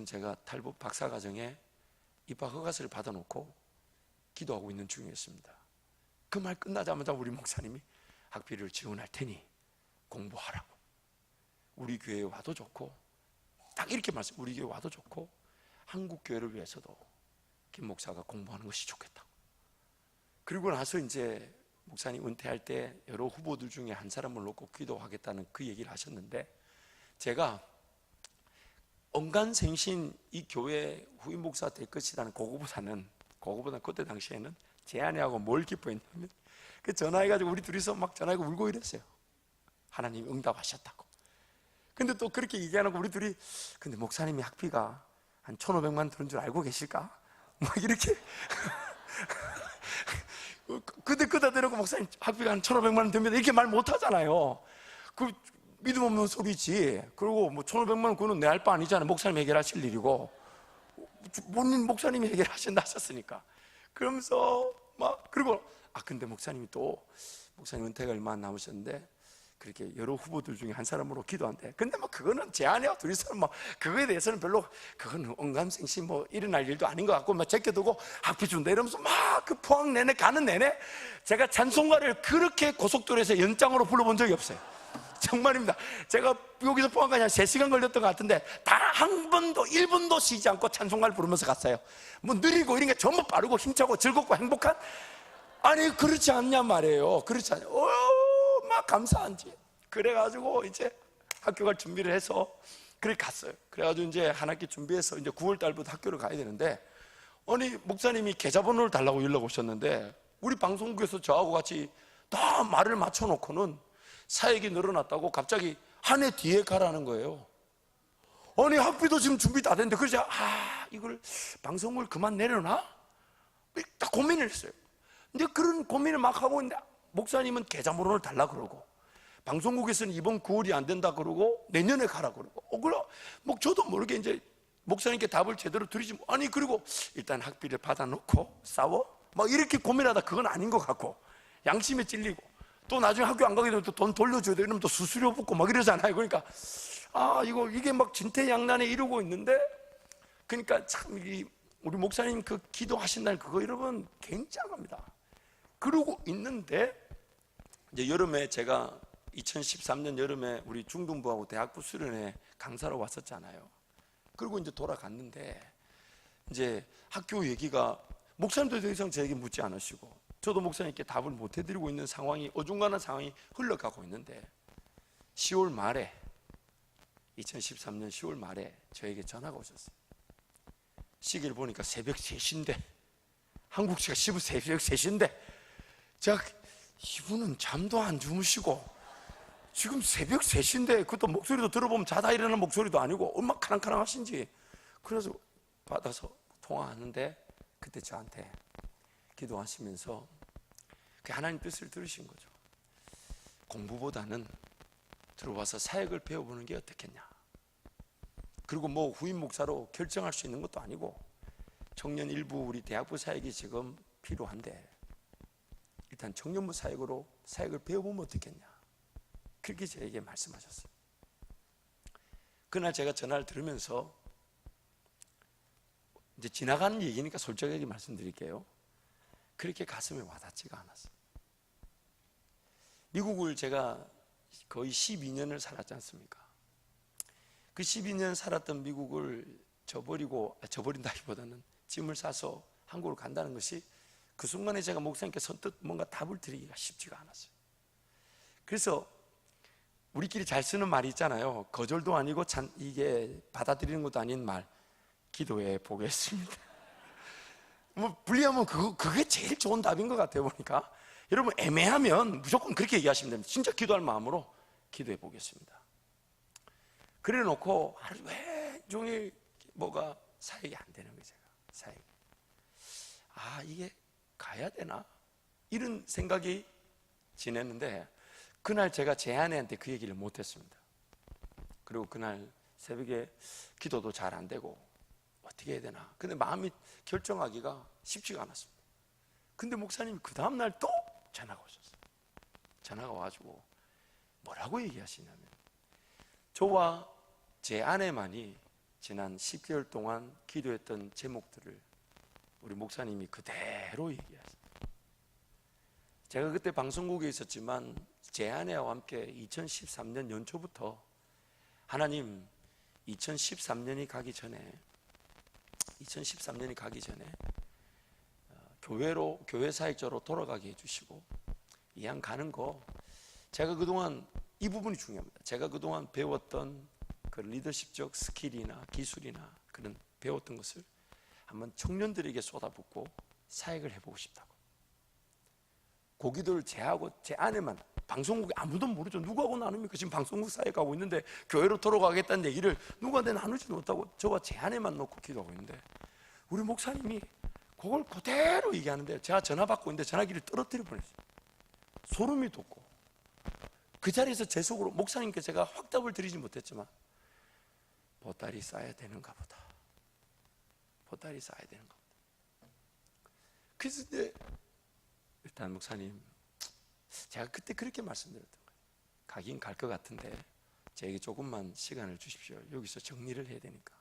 제가 탈북 박사과정에 입학 허가서를 받아놓고 기도하고 있는 중이었습니다. 그 말 끝나자마자 우리 목사님이 학비를 지원할 테니 공부하라고, 우리 교회에 와도 좋고, 딱 이렇게 말씀, 우리 교회 와도 좋고 한국 교회를 위해서도 김 목사가 공부하는 것이 좋겠다고. 그리고 나서 이제 목사님 은퇴할 때 여러 후보들 중에 한 사람을 놓고 기도하겠다는 그 얘기를 하셨는데, 제가 언간생신 이 교회 후임 목사 될 것이라는 그거보다는 그때 당시에는 제 아내하고 뭘 기뻐했냐면 그 전화해가지고 우리 둘이서 막 전화하고 울고 이랬어요. 하나님 응답하셨다고. 근데 또 그렇게 얘기하고 우리 둘이 근데 목사님이 학비가 한 1,500만 드는 줄 알고 계실까? 막 이렇게 그때 끄다 대놓고 목사님 학비가 한 1,500만 원 됩니다 이렇게 말 못하잖아요. 그 믿음 없는 소리지. 그리고 뭐 1,500만 원 그거는 내 할 바 아니잖아요. 목사님 해결하실 일이고 본인 목사님이 해결하신다 하셨으니까. 그러면서 막, 그리고 근데 목사님이 또, 목사님 은퇴가 얼마 안 남으셨는데 그렇게 여러 후보들 중에 한 사람으로 기도한대. 근데 뭐 그거는 제 아내와 둘이서는 뭐 그거에 대해서는 별로, 그건 언감생심 뭐 일어날 일도 아닌 것 같고 막 제껴두고 학비 준다 이러면서 막 그 포항 내내 가는 내내 제가 찬송가를 그렇게 고속도로에서 연장으로 불러본 적이 없어요. 정말입니다. 제가 여기서 포항까지 한 3시간 걸렸던 것 같은데 단 한 번도 1분도 쉬지 않고 찬송가를 부르면서 갔어요. 뭐 느리고 이런 게 전부 빠르고 힘차고 즐겁고 행복한, 아니 그렇지 않냐 말이에요. 그렇지 않냐. 막 감사한지. 그래가지고 이제 학교 갈 준비를 해서 그래 갔어요. 그래가지고 이제 한 학기 준비해서 이제 9월 달부터 학교를 가야 되는데, 아니 목사님이 계좌번호를 달라고 연락 오셨는데 우리 방송국에서 저하고 같이 다 말을 맞춰놓고는 사역이 늘어났다고 갑자기 한 해 뒤에 가라는 거예요. 아니 학비도 지금 준비 다 됐는데, 그래서 이걸 방송국을 그만 내려놔? 딱 고민을 했어요. 근데 그런 고민을 막 하고 있는데 목사님은 계좌번호를 달라 그러고, 방송국에서는 이번 9월이 안 된다 그러고 내년에 가라 그러고, 그래 뭐 저도 모르게 이제 목사님께 답을 제대로 드리지 뭐. 아니 그리고 일단 학비를 받아놓고 싸워? 막 이렇게 고민하다 그건 아닌 것 같고, 양심에 찔리고, 또 나중에 학교 안 가게 되면 또 돈 돌려줘야 돼. 이러면 또 수수료 붙고 막 이러잖아요. 그러니까 이게 막 진퇴양난에 이러고 있는데, 그러니까 참 우리 목사님 그 기도하신다는 그거 여러분 굉장합니다. 그러고 있는데 이제 여름에 제가 2013년 여름에 우리 중등부하고 대학부 수련회 강사로 왔었잖아요. 그리고 이제 돌아갔는데 이제 학교 얘기가, 목사님도 더 이상 저에게 묻지 않으시고 저도 목사님께 답을 못 해드리고 있는 상황이, 어중간한 상황이 흘러가고 있는데 10월 말에, 2013년 10월 말에 저에게 전화가 오셨어요. 시계를 보니까 새벽 3시인데, 한국 시가 새벽 3시인데 제가, 이분은 잠도 안 주무시고 지금 새벽 3시인데, 그것도 목소리도 들어보면 자다 일어나는 목소리도 아니고 얼마나 카랑카랑 하신지. 그래서 받아서 통화하는데 그때 저한테 기도하시면서 그 하나님 뜻을 들으신 거죠. 공부보다는 들어와서 사역을 배워보는 게 어떻겠냐. 그리고 뭐 후임 목사로 결정할 수 있는 것도 아니고 청년 일부 우리 대학부 사역이 지금 필요한데 일단 청년부 사역으로 사역을 배워보면 어떻겠냐. 그렇게 저에게 말씀하셨어요. 그날 제가 전화를 들으면서, 이제 지나가는 얘기니까 솔직하게 말씀드릴게요. 그렇게 가슴에 와닿지가 않았어요. 미국을 제가 거의 12년을 살았지 않습니까? 그 12년 살았던 미국을 저버린다기보다는 짐을 싸서 한국으로 간다는 것이 그 순간에 제가 목사님께 선뜻 뭔가 답을 드리기가 쉽지가 않았어요. 그래서 우리끼리 잘 쓰는 말이 있잖아요. 거절도 아니고 이게 받아들이는 것도 아닌 말, 기도해 보겠습니다. 뭐 불리하면 그게 제일 좋은 답인 것 같아요. 보니까 여러분 애매하면 무조건 그렇게 얘기하시면 됩니다. 진짜 기도할 마음으로 기도해 보겠습니다. 그래 놓고 하루 종일 뭐가 사역이 안 되는 거예요. 제가 사역이 이게 가야 되나 이런 생각이 지냈는데, 그날 제가 제 아내한테 그 얘기를 못했습니다. 그리고 그날 새벽에 기도도 잘 안 되고 어떻게 해야 되나. 근데 마음이 결정하기가 쉽지가 않았습니다. 근데 목사님이 그 다음날 또 전화가 오셨어요. 전화가 와가지고 뭐라고 얘기하시냐면, 저와 제 아내만이 지난 10개월 동안 기도했던 제목들을 우리 목사님이 그대로 얘기하세요. 제가 그때 방송국에 있었지만 제 아내와 함께 2013년 연초부터 하나님 2013년이 가기 전에 교회 사역자로 돌아가게 해주시고 이왕 가는 거, 제가 그동안 이 부분이 중요합니다. 제가 그동안 배웠던 그 리더십적 스킬이나 기술이나 그런 배웠던 것을 한번 청년들에게 쏟아붓고 사역을 해보고 싶다고. 고기들 제하고 제 아내만, 방송국에 아무도 모르죠. 누구하고 나눕니까? 지금 방송국 사역하고 있는데 교회로 돌아가겠다는 얘기를 누구한테 나누지도 못하고 저와 제 아내만 놓고 기도하고 있는데, 우리 목사님이 그걸 그대로 얘기하는데 제가 전화 받고 있는데 전화기를 떨어뜨려 버렸어요. 소름이 돋고 그 자리에서 제 속으로, 목사님께 제가 확답을 드리지 못했지만 보따리 싸야 되는가 보다. 보따리 싸야 되는 겁니다. 그래서 이제 일단 목사님, 제가 그때 그렇게 말씀드렸던 거예요. 가긴 갈 것 같은데 저에게 조금만 시간을 주십시오. 여기서 정리를 해야 되니까.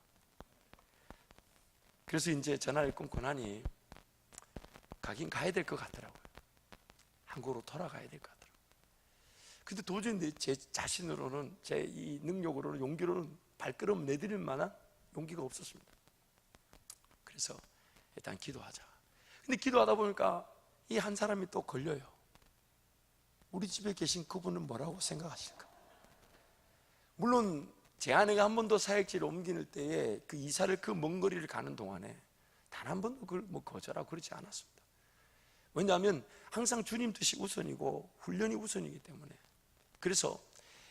그래서 이제 전화를 끊고 나니 가긴 가야 될 것 같더라고요. 한국으로 돌아가야 될 것 같더라고요. 근데 도저히 제 자신으로는, 제 이 능력으로는, 용기로는 발걸음 내디딜 만한 용기가 없었습니다. 그래서 일단 기도하자. 근데 기도하다 보니까 이 한 사람이 또 걸려요. 우리 집에 계신 그분은 뭐라고 생각하실까? 물론 제 아내가 한 번도 사역지를 옮기는 때에 그 이사를, 그 먼 거리를 가는 동안에 단 한 번도 그걸 거절하고 그러지 않았습니다. 왜냐하면 항상 주님 뜻이 우선이고 훈련이 우선이기 때문에. 그래서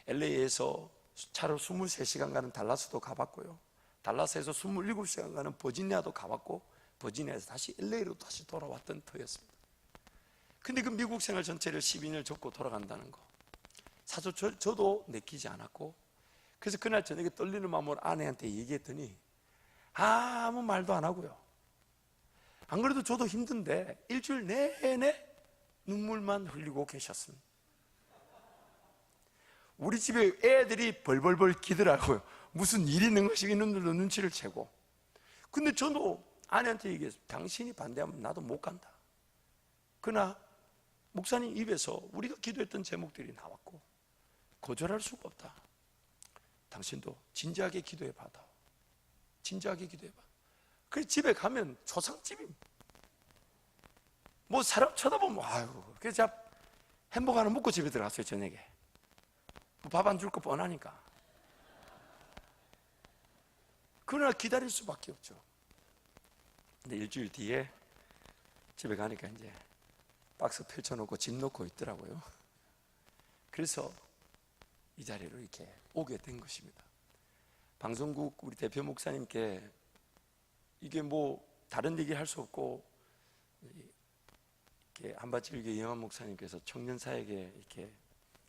LA에서 차로 23시간 가는 달라스도 가봤고요, 달라스에서 27시간 가는 버지니아도 가봤고, 버지니아에서 다시 LA로 다시 돌아왔던 터였습니다. 근데 그 미국 생활 전체를 12년을 접고 돌아간다는 거, 사실 저도 내키지 않았고, 그래서 그날 저녁에 떨리는 마음으로 아내한테 얘기했더니 아무 말도 안 하고요. 안 그래도 저도 힘든데 일주일 내내 눈물만 흘리고 계셨습니다. 우리 집에 애들이 벌벌벌 기더라고요. 무슨 일이 있는 것이 이놈들도 눈치를 채고. 근데 저도 아내한테 얘기했어요. 당신이 반대하면 나도 못 간다. 그러나 목사님 입에서 우리가 기도했던 제목들이 나왔고 거절할 수가 없다. 당신도 진지하게 기도해 봐다. 진지하게 기도해 봐. 그래서 집에 가면 초상집입니다. 뭐 사람 쳐다보면 아유. 그래서 제가 햄버거 하나 먹고 집에 들어갔어요. 저녁에 밥 안 줄 거 뻔하니까. 그러나 기다릴 수밖에 없죠. 근데 일주일 뒤에 집에 가니까 이제 박스 펼쳐놓고 짐 놓고 있더라고요. 그래서 이 자리로 이렇게 오게 된 것입니다. 방송국 우리 대표 목사님께 이게 뭐 다른 얘기 할 수 없고, 이렇게 한밭질교 이영환 목사님께서 청년 사역에 이렇게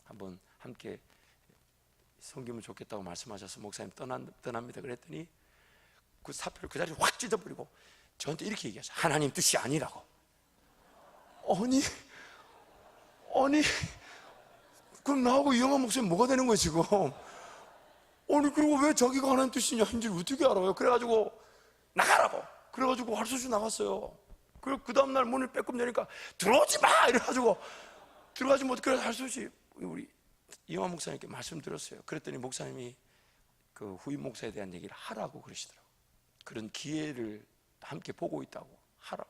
한번 함께 섬기면 좋겠다고 말씀하셔서 목사님 떠납니다. 그랬더니 그 사표를 그 자리에 확 찢어버리고 저한테 이렇게 얘기하셨어요. 하나님 뜻이 아니라고. 아니 그럼 나하고 이영환 목사님 뭐가 되는 거야 지금? 아니 그리고 왜 자기가 하나님 뜻이냐 인지 어떻게 알아요? 그래가지고 나가라고. 그래가지고 할수시 나갔어요. 그리고 그 다음날 문을 빼꼼 여니까 들어오지 마! 이래가지고 들어가지 못해. 그래서 할수시 우리 이영환 목사님께 말씀드렸어요. 그랬더니 목사님이 그 후임 목사에 대한 얘기를 하라고 그러시더라고요. 그런 기회를 함께 보고 있다고 하라고.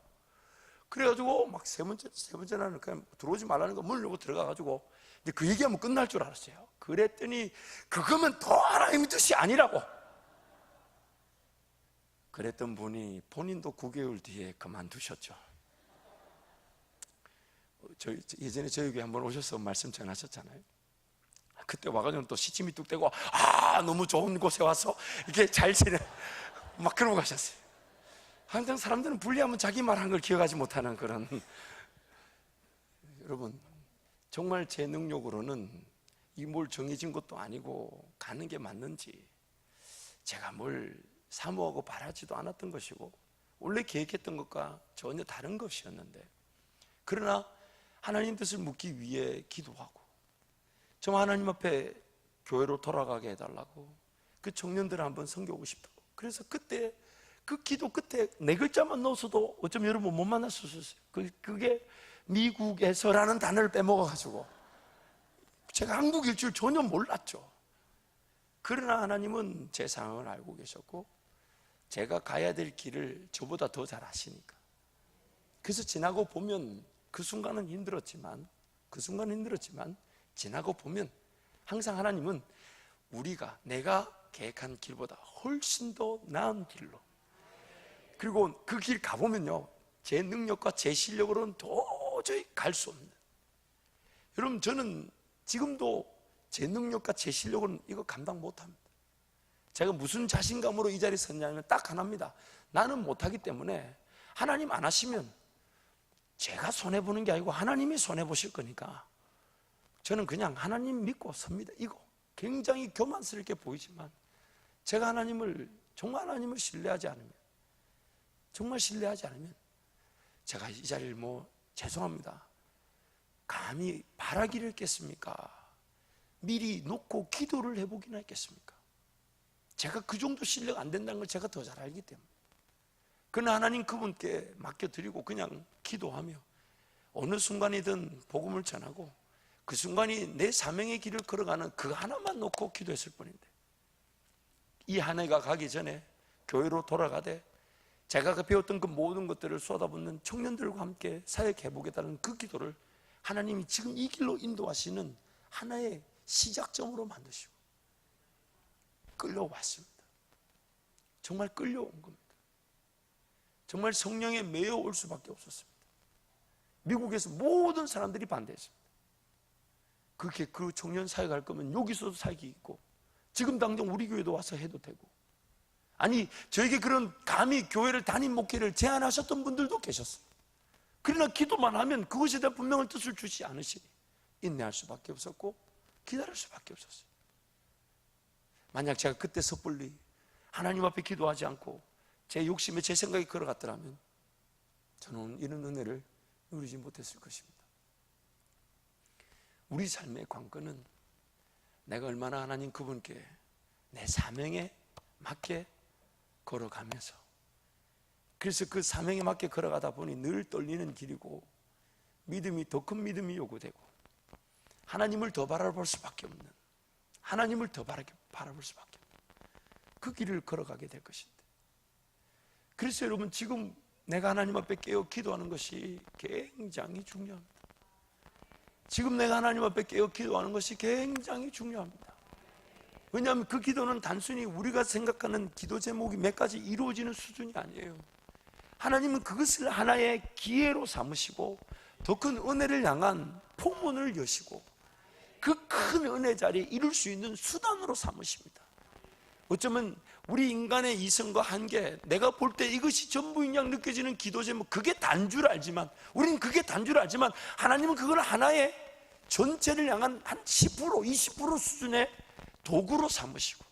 그래가지고 막 세 번째는 그냥 들어오지 말라는 거 문을 열고 들어가가지고 이제 그 얘기하면 끝날 줄 알았어요. 그랬더니 그거면 더 하나님의 뜻이 아니라고. 그랬던 분이 본인도 9개월 뒤에 그만두셨죠. 예전에 저희 교회 한번 오셔서 말씀 전하셨잖아요. 그때 와가지고 또 시침이 뚝 떼고 너무 좋은 곳에 와서 이렇게 잘 지내 막 그러고 가셨어요. 항상 사람들은 불리하면 자기 말한 걸 기억하지 못하는 그런. 여러분 정말 제 능력으로는 이 뭘 정해진 것도 아니고 가는 게 맞는지, 제가 뭘 사모하고 바라지도 않았던 것이고 원래 계획했던 것과 전혀 다른 것이었는데, 그러나 하나님 뜻을 묻기 위해 기도하고 정말 하나님 앞에 교회로 돌아가게 해달라고, 그 청년들을 한번 섬겨보고 싶다고. 그래서 그때 그 기도 끝에 네 글자만 넣어서도 어쩌면 여러분 못 만났을 수 있어요. 그게 미국에서라는 단어를 빼먹어가지고 제가 한국일 줄 전혀 몰랐죠. 그러나 하나님은 제 상황을 알고 계셨고 제가 가야 될 길을 저보다 더 잘 아시니까. 그래서 지나고 보면 그 순간은 힘들었지만 지나고 보면 항상 하나님은 내가 계획한 길보다 훨씬 더 나은 길로, 그리고 그 길 가보면요 제 능력과 제 실력으로는 도저히 갈 수 없는. 여러분 저는 지금도 제 능력과 제 실력으로는 이거 감당 못합니다. 제가 무슨 자신감으로 이 자리에 섰냐면 딱 하나입니다. 나는 못하기 때문에 하나님 안 하시면 제가 손해보는 게 아니고 하나님이 손해보실 거니까 저는 그냥 하나님 믿고 섭니다. 이거 굉장히 교만스럽게 보이지만 제가 정말 하나님을 신뢰하지 않으면 정말 신뢰하지 않으면 제가 이 자리를 죄송합니다, 감히 바라기를 했겠습니까? 미리 놓고 기도를 해보기나 했겠습니까? 제가 그 정도 신뢰가 안 된다는 걸 제가 더 잘 알기 때문에. 그러나 하나님 그분께 맡겨드리고 그냥 기도하며 어느 순간이든 복음을 전하고 그 순간이 내 사명의 길을 걸어가는 그 하나만 놓고 기도했을 뿐인데, 이 한 해가 가기 전에 교회로 돌아가되 제가 배웠던 그 모든 것들을 쏟아붓는 청년들과 함께 사역해보겠다는 그 기도를 하나님이 지금 이 길로 인도하시는 하나의 시작점으로 만드시고 끌려왔습니다. 정말 끌려온 겁니다. 정말 성령에 매여 올 수밖에 없었습니다. 미국에서 모든 사람들이 반대했습니다. 그렇게 그 청년 사역할 거면 여기서도 사역이 있고 지금 당장 우리 교회도 와서 해도 되고, 아니 저에게 그런 감히 교회를 담임 목회를 제안하셨던 분들도 계셨어요. 그러나 기도만 하면 그것에 대한 분명한 뜻을 주지 않으시니 인내할 수밖에 없었고 기다릴 수밖에 없었어요. 만약 제가 그때 섣불리 하나님 앞에 기도하지 않고 제 욕심에 제 생각이 걸어갔더라면 저는 이런 은혜를 누리지 못했을 것입니다. 우리 삶의 관건은 내가 얼마나 하나님 그분께 내 사명에 맞게 걸어가면서, 그래서 그 사명에 맞게 걸어가다 보니 늘 떨리는 길이고 믿음이 더 큰 믿음이 요구되고 하나님을 더 바라볼 수밖에 없는, 하나님을 더 바라볼 수밖에 없는 그 길을 걸어가게 될 것인데, 그래서 여러분 지금 내가 하나님 앞에 깨어 기도하는 것이 굉장히 중요합니다. 지금 내가 하나님 앞에 깨어 기도하는 것이 굉장히 중요합니다. 왜냐하면 그 기도는 단순히 우리가 생각하는 기도 제목이 몇 가지 이루어지는 수준이 아니에요. 하나님은 그것을 하나의 기회로 삼으시고 더 큰 은혜를 향한 포문을 여시고 그 큰 은혜 자리에 이룰 수 있는 수단으로 삼으십니다. 어쩌면 우리 인간의 이성과 한계, 내가 볼 때 이것이 전부인 양 느껴지는 기도 제목, 그게 단 줄 알지만, 우리는 그게 단 줄 알지만 하나님은 그걸 하나의 전체를 향한 한 10%, 20% 수준의 도구로 삼으시고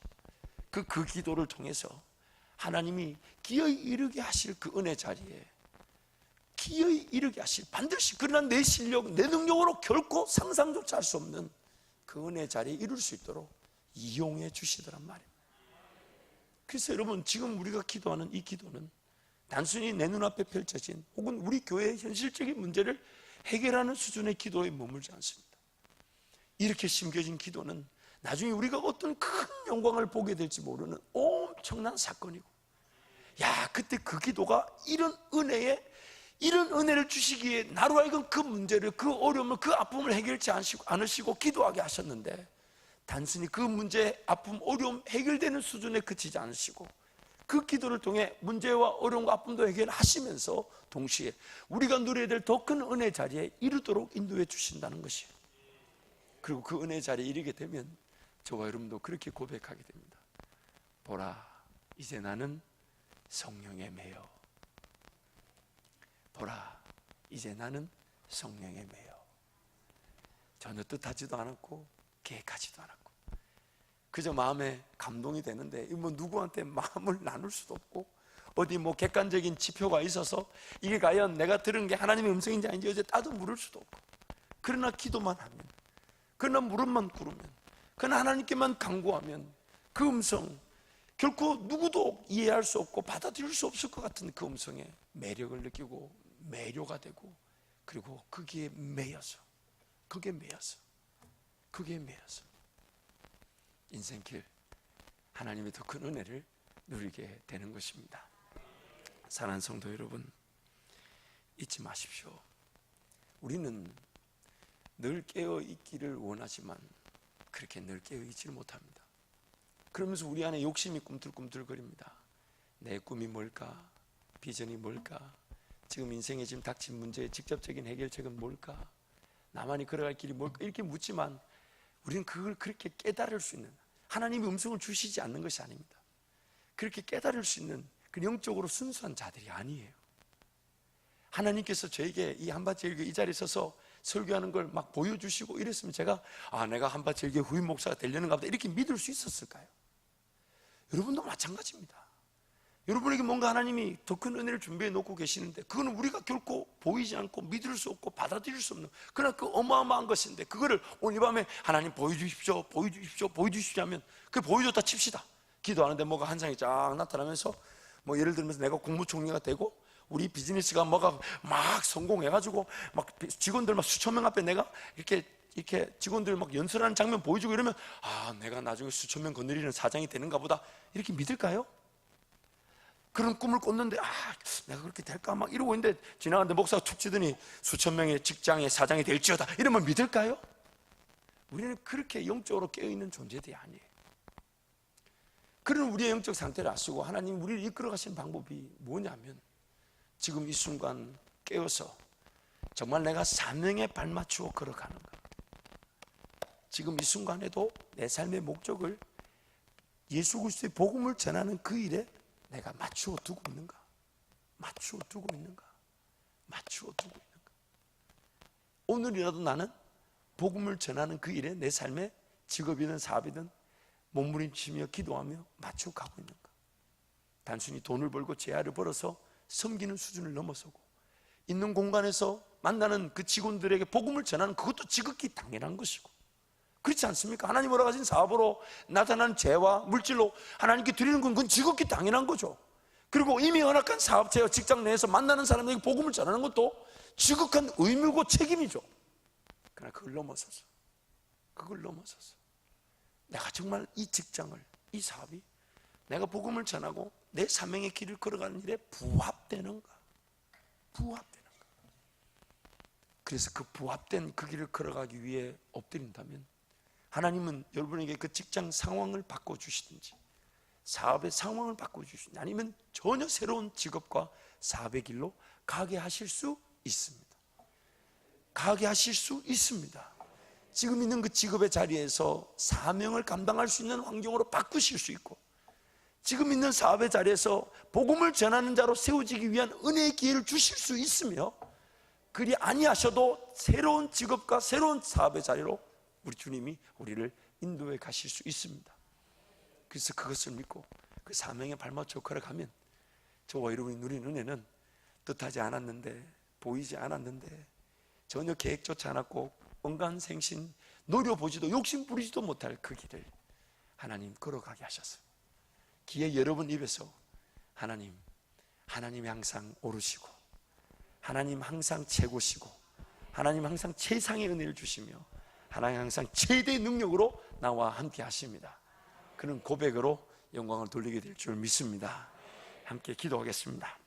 그 기도를 통해서 하나님이 기어이 이르게 하실 그 은혜 자리에 기어이 이르게 하실, 반드시, 그러나 내 실력, 내 능력으로 결코 상상조차 할 수 없는 그 은혜 자리에 이룰 수 있도록 이용해 주시더란 말입니다. 그래서 여러분 지금 우리가 기도하는 이 기도는 단순히 내 눈앞에 펼쳐진 혹은 우리 교회의 현실적인 문제를 해결하는 수준의 기도에 머물지 않습니다. 이렇게 심겨진 기도는 나중에 우리가 어떤 큰 영광을 보게 될지 모르는 엄청난 사건이고, 야, 그때 그 기도가 이런 은혜를 주시기에 나로 하여금 그 문제를, 그 어려움을, 그 아픔을 해결치 않으시고 기도하게 하셨는데, 단순히 그 문제, 아픔, 어려움 해결되는 수준에 그치지 않으시고 그 기도를 통해 문제와 어려움과 아픔도 해결하시면서 동시에 우리가 누려야 될 더 큰 은혜 자리에 이르도록 인도해 주신다는 것이에요. 그리고 그 은혜 자리에 이르게 되면 저와 여러분도 그렇게 고백하게 됩니다. 보라, 이제 나는 성령에 매여. 보라, 이제 나는 성령에 매여. 전혀 뜻하지도 않았고 계획하지도 않았고 그저 마음에 감동이 되는데, 누구한테 마음을 나눌 수도 없고 어디 객관적인 지표가 있어서 이게 과연 내가 들은 게 하나님의 음성인지 아닌지 어제 따도 물을 수도 없고, 그러나 기도만 하면, 그러나 무릎만 꿇으면, 그러나 하나님께만 간구하면 그 음성, 결코 누구도 이해할 수 없고 받아들일 수 없을 것 같은 그 음성에 매력을 느끼고 매료가 되고, 그리고 거기에 매여서 인생길 하나님의 더 큰 은혜를 누리게 되는 것입니다. 사랑하는 성도 여러분, 잊지 마십시오. 우리는 늘 깨어 있기를 원하지만 그렇게 늘 깨어 있지를 못합니다. 그러면서 우리 안에 욕심이 꿈틀꿈틀거립니다. 내 꿈이 뭘까? 비전이 뭘까? 지금 인생에 지금 닥친 문제의 직접적인 해결책은 뭘까? 나만이 걸어갈 길이 뭘까? 이렇게 묻지만 우리는 그걸 그렇게 깨달을 수 있는, 하나님의 음성을 주시지 않는 것이 아닙니다. 그렇게 깨달을 수 있는 그 영적으로 순수한 자들이 아니에요. 하나님께서 저에게 이 한밭제일교회 이 자리에 서서 설교하는 걸 막 보여주시고 이랬으면 제가 내가 한밭제일교회 후임 목사가 되려는가 보다 이렇게 믿을 수 있었을까요? 여러분도 마찬가지입니다. 여러분에게 뭔가 하나님이 더 큰 은혜를 준비해 놓고 계시는데 그거는 우리가 결코 보이지 않고 믿을 수 없고 받아들일 수 없는 그러나 그 어마어마한 것인데 그거를 오늘 밤에 하나님 보여주십시오 보여주십시오 보여주십시오 하면 그걸 보여줬다 칩시다. 기도하는데 뭐가 한 장이 쫙 나타나면서 뭐 예를 들면서 내가 국무총리가 되고 우리 비즈니스가 뭐가 막 성공해가지고 막 직원들 막 수천 명 앞에 내가 이렇게 직원들 막 연설하는 장면 보여주고 이러면 아 내가 나중에 수천 명 거느리는 사장이 되는가 보다 이렇게 믿을까요? 그런 꿈을 꿨는데 아 내가 그렇게 될까 막 이러고 있는데 지나가는데 목사가 툭 치더니 수천 명의 직장의 사장이 될지어다 이러면 믿을까요? 우리는 그렇게 영적으로 깨어있는 존재들이 아니에요. 그런 우리의 영적 상태를 아시고 하나님 우리를 이끌어 가시는 방법이 뭐냐면 지금 이 순간 깨어서 정말 내가 사명에 발맞추어 걸어가는 것, 지금 이 순간에도 내 삶의 목적을 예수 그리스도의 복음을 전하는 그 일에 내가 맞추어 두고 있는가? 맞추어 두고 있는가? 맞추어 두고 있는가? 오늘이라도 나는 복음을 전하는 그 일에 내 삶의 직업이든 사업이든 몸부림치며 기도하며 맞추어 가고 있는가? 단순히 돈을 벌고 재화를 벌어서 섬기는 수준을 넘어서고 있는 공간에서 만나는 그 직원들에게 복음을 전하는 그것도 지극히 당연한 것이고 그렇지 않습니까? 하나님으로 가진 사업으로 나타나는 재화, 물질로 하나님께 드리는 건 그건 지극히 당연한 거죠. 그리고 이미 허락한 사업체와 직장 내에서 만나는 사람에게 복음을 전하는 것도 지극한 의무고 책임이죠. 그러나 그걸 넘어서서 내가 정말 이 직장을, 이 사업이 내가 복음을 전하고 내 사명의 길을 걸어가는 일에 부합되는가? 그래서 그 부합된 그 길을 걸어가기 위해 엎드린다면 하나님은 여러분에게 그 직장 상황을 바꿔주시든지 사업의 상황을 바꿔주시든지 아니면 전혀 새로운 직업과 사업의 길로 가게 하실 수 있습니다. 지금 있는 그 직업의 자리에서 사명을 감당할 수 있는 환경으로 바꾸실 수 있고 지금 있는 사업의 자리에서 복음을 전하는 자로 세워지기 위한 은혜의 기회를 주실 수 있으며 그리 아니하셔도 새로운 직업과 새로운 사업의 자리로 우리 주님이 우리를 인도해 가실 수 있습니다. 그래서 그것을 믿고 그 사명에 발맞춰 걸어가면 저와 여러분이 누린 은혜는 뜻하지 않았는데 보이지 않았는데 전혀 계획조차 않았고 언간생신 노려보지도 욕심 부리지도 못할 그 길을 하나님 걸어가게 하셨어요. 기회 여러분 입에서 하나님이 항상 오르시고 하나님 항상 최고시고 하나님 항상 최상의 은혜를 주시며 하나님 항상 최대의 능력으로 나와 함께 하십니다. 그런 고백으로 영광을 돌리게 될 줄 믿습니다. 함께 기도하겠습니다.